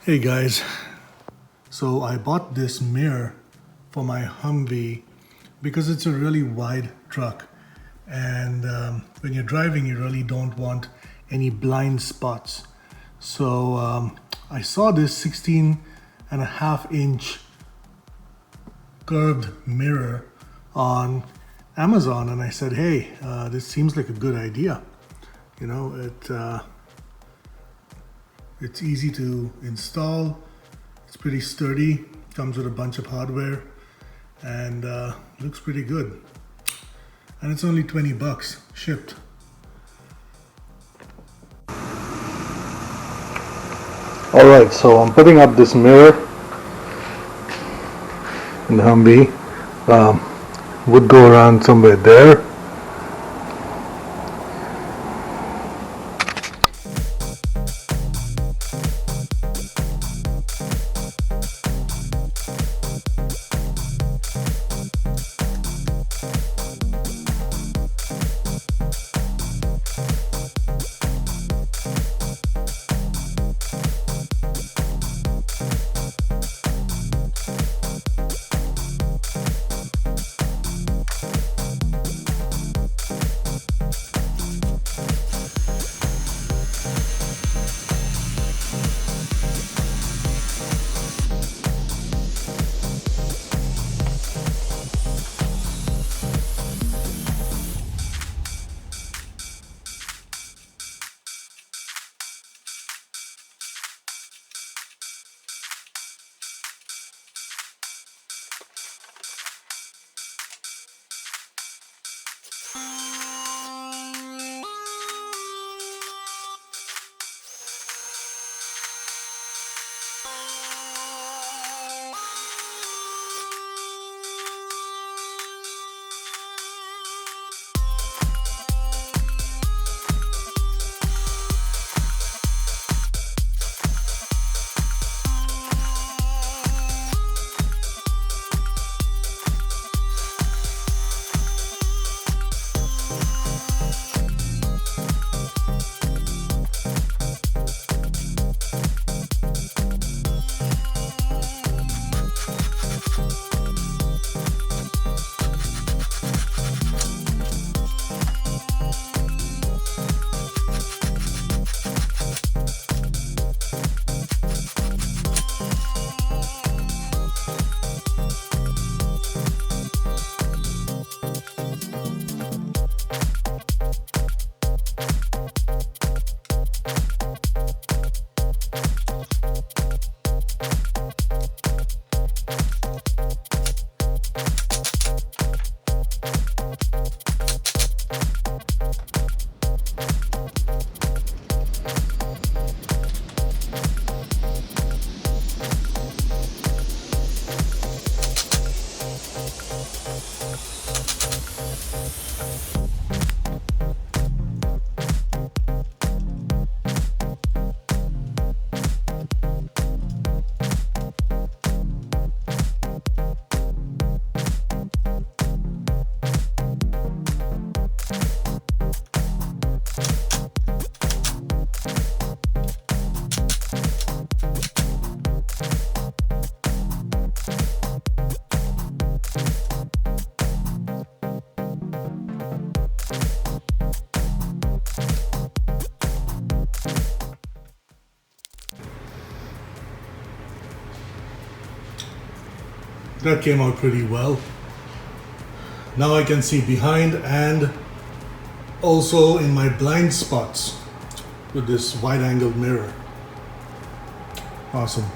Hey guys, so I bought this mirror for my Humvee because it's a really wide truck, and when you're driving you really don't want any blind spots. So I saw this 16.5-inch curved mirror on Amazon and I said, hey, this seems like a good idea. You know, it's easy to install, it's pretty sturdy, comes with a bunch of hardware, and looks pretty good. And it's only 20 bucks shipped. Alright, so I'm putting up this mirror in the Humvee. Would go around somewhere there. That came out pretty well. Now I can see behind and also in my blind spots with this wide-angle mirror. Awesome.